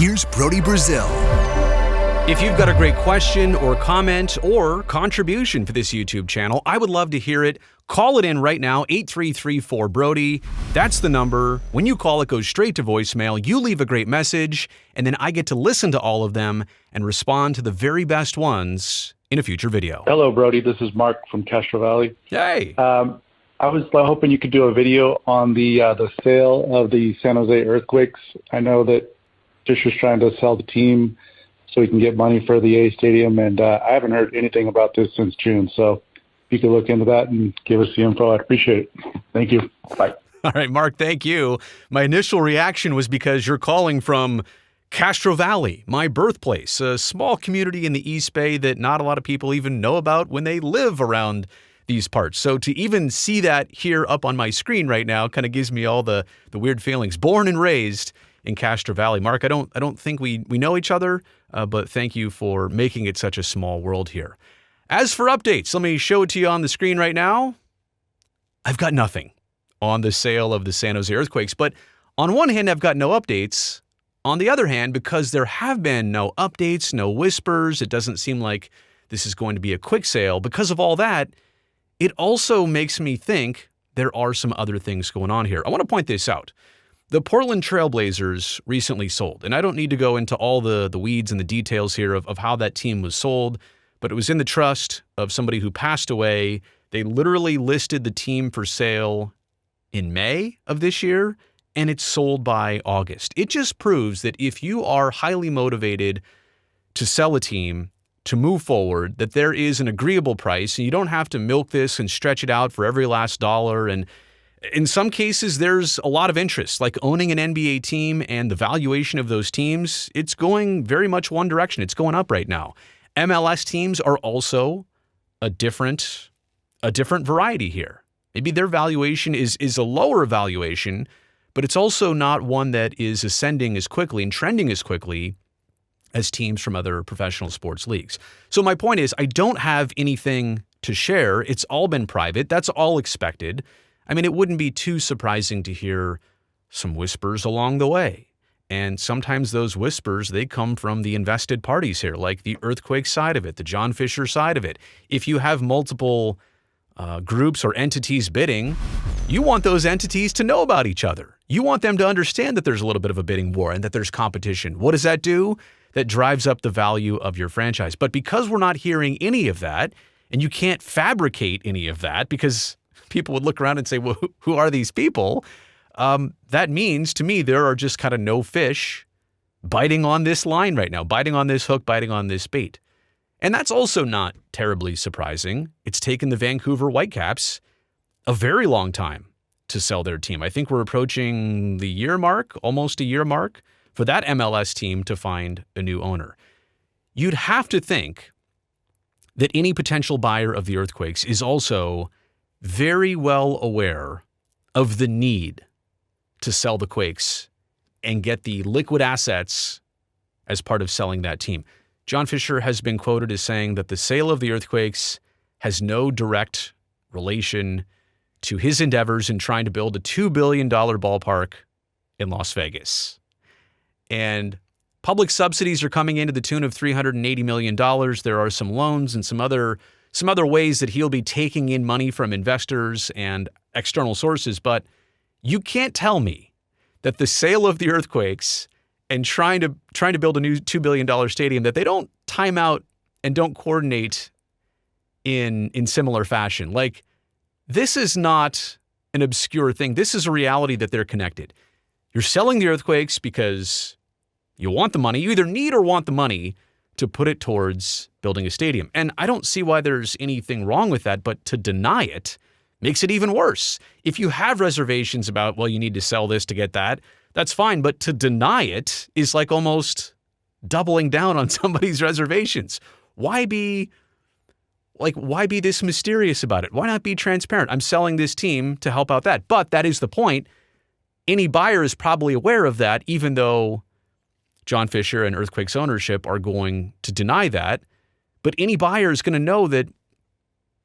here's Brody Brazil. If you've got a great question or comment or contribution for this YouTube channel, I would love to hear it. Call it in right now, 833-4-BRODY. That's the number. When you call, it goes straight to voicemail. You leave a great message, and then I get to listen to all of them and respond to the very best ones in a future video. Hello, Brody. This is Mark from Castro Valley. Hey. I was hoping you could do a video on the sale of the San Jose Earthquakes. I know that Fisher's trying to sell the team so he can get money for the A Stadium, and I haven't heard anything about this since June. So if you could look into that and give us the info, I'd appreciate it. Thank you. Bye. All right, Mark, thank you. My initial reaction was because you're calling from Castro Valley, my birthplace, a small community in the East Bay that not a lot of people even know about when they live around these parts. So to even see that here up on my screen right now kind of gives me all the weird feelings. Born and raised in Castro Valley. Mark, I don't think we know each other, but thank you for making it such a small world here. As for updates, let me show it to you on the screen right now. I've got nothing on the sale of the San Jose Earthquakes, but on one hand, I've got no updates. On the other hand, because there have been no updates, no whispers, it doesn't seem like this is going to be a quick sale. Because of all that, it also makes me think there are some other things going on here. I want to point this out. The Portland Trail Blazers recently sold, and I don't need to go into all the weeds and the details here of how that team was sold, but it was in the trust of somebody who passed away. They literally listed the team for sale in May of this year, and it's sold by August. It just proves that if you are highly motivated to sell a team, to move forward, that there is an agreeable price, and you don't have to milk this and stretch it out for every last dollar. And in some cases, there's a lot of interest, like owning an NBA team and the valuation of those teams. It's going very much one direction. It's going up right now. MLS teams are also a different variety here. Maybe their valuation is a lower valuation, but it's also not one that is ascending as quickly and trending as quickly as teams from other professional sports leagues. So my point is, I don't have anything to share. It's all been private. That's all expected. I mean, it wouldn't be too surprising to hear some whispers along the way. And sometimes those whispers, they come from the invested parties here, like the Earthquake side of it, the John Fisher side of it. If you have multiple groups or entities bidding, you want those entities to know about each other. You want them to understand that there's a little bit of a bidding war and that there's competition. What does that do? That drives up the value of your franchise. But because we're not hearing any of that, and you can't fabricate any of that because people would look around and say, well, who are these people? That means to me, there are just kind of no fish biting on this line right now, biting on this hook, biting on this bait. And that's also not terribly surprising. It's taken the Vancouver Whitecaps a very long time to sell their team. I think we're approaching the year mark, almost a year mark, for that MLS team to find a new owner. You'd have to think that any potential buyer of the Earthquakes is also very well aware of the need to sell the Quakes and get the liquid assets as part of selling that team. John Fisher has been quoted as saying that the sale of the Earthquakes has no direct relation to his endeavors in trying to build a $2 billion ballpark in Las Vegas. And public subsidies are coming in to the tune of $380 million. There are some loans and some other ways that he'll be taking in money from investors and external sources. But you can't tell me that the sale of the Earthquakes and trying to build a new $2 billion stadium, that they don't time out and don't coordinate in similar fashion. Like, this is not an obscure thing. This is a reality that they're connected. You're selling the Earthquakes because you want the money. You either need or want the money to put it towards building a stadium. And I don't see why there's anything wrong with that, but to deny it makes it even worse. If you have reservations about, well, you need to sell this to get that, that's fine. But to deny it is like almost doubling down on somebody's reservations. Why be this mysterious about it? Why not be transparent? I'm selling this team to help out that. But that is the point. Any buyer is probably aware of that, even though John Fisher and Earthquakes ownership are going to deny that. But any buyer is going to know that,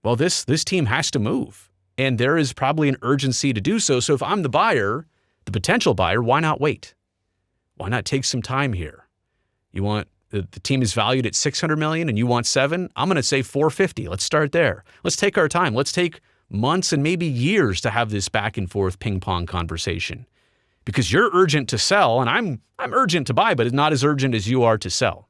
well, this team has to move. And there is probably an urgency to do so. So if I'm the buyer, the potential buyer, why not wait? Why not take some time here? The team is valued at $600 million and you want $7 million. I'm going to say $450 million. Let's start there. Let's take our time. Let's take months and maybe years to have this back and forth ping pong conversation, because you're urgent to sell and I'm urgent to buy, but it's not as urgent as you are to sell.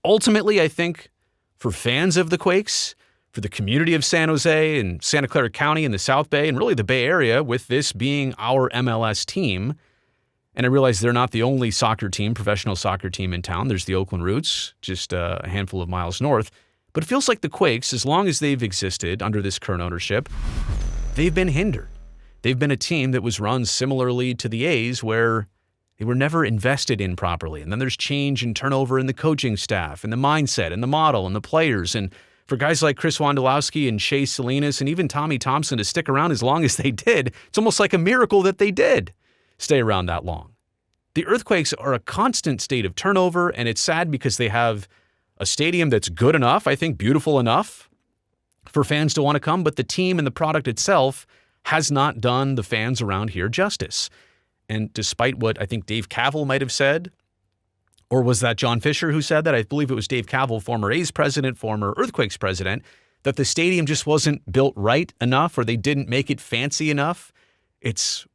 Ultimately, I think for fans of the Quakes, for the community of San Jose and Santa Clara County and the South Bay and really the Bay Area, with this being our MLS team, and I realize they're not the only professional soccer team in town. There's the Oakland Roots, just a handful of miles north. But it feels like the Quakes, as long as they've existed under this current ownership, they've been hindered. They've been a team that was run similarly to the A's, where they were never invested in properly. And then there's change and turnover in the coaching staff and the mindset and the model and the players. And for guys like Chris Wondolowski and Shea Salinas and even Tommy Thompson to stick around as long as they did, it's almost like a miracle that they did stay around that long. The Earthquakes are a constant state of turnover, and it's sad because they have a stadium that's good enough, I think beautiful enough for fans to want to come, but the team and the product itself has not done the fans around here justice. And despite what I think Dave Cavill might have said, or was that John Fisher who said that? I believe it was Dave Cavill, former A's president, former Earthquakes president, that the stadium just wasn't built right enough, or they didn't make it fancy enough. It's,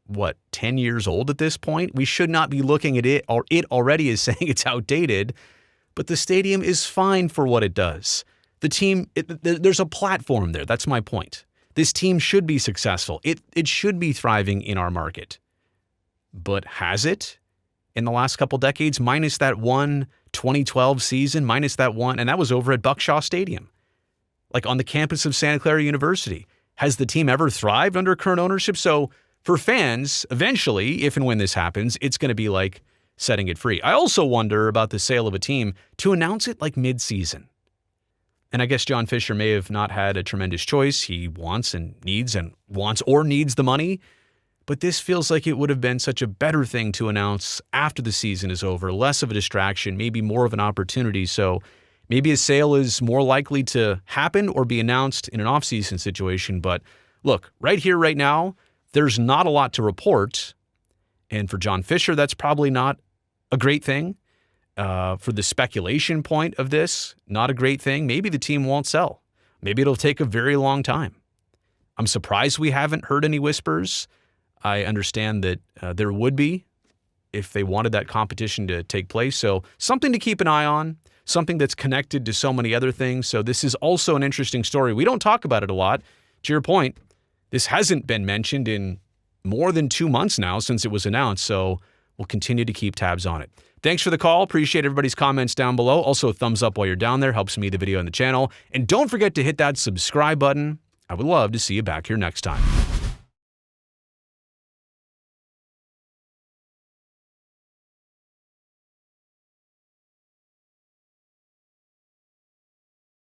10 years old at this point? We should not be looking at it, or it already is saying it's outdated, but the stadium is fine for what it does. The team, there's a platform there. That's my point. This team should be successful. It should be thriving in our market. But has it in the last couple decades, minus that one 2012 season, minus that one, and that was over at Buckshaw Stadium, like on the campus of Santa Clara University? Has the team ever thrived under current ownership? So for fans, eventually, if and when this happens, it's going to be like setting it free. I also wonder about the sale of a team to announce it like mid-season. And I guess John Fisher may have not had a tremendous choice. He wants or needs the money. But this feels like it would have been such a better thing to announce after the season is over, less of a distraction, maybe more of an opportunity. So maybe a sale is more likely to happen or be announced in an off-season situation. But look, right here, right now, there's not a lot to report. And for John Fisher, that's probably not a great thing. For the speculation point of this, not a great thing. Maybe the team won't sell. Maybe it'll take a very long time. I'm surprised we haven't heard any whispers. I understand that there would be if they wanted that competition to take place. So something to keep an eye on, something that's connected to so many other things. So this is also an interesting story. We don't talk about it a lot. To your point, this hasn't been mentioned in more than 2 months now since it was announced. So we'll continue to keep tabs on it. Thanks for the call. Appreciate everybody's comments down below. Also, a thumbs up while you're down there. Helps me, the video, and the channel. And don't forget to hit that subscribe button. I would love to see you back here next time.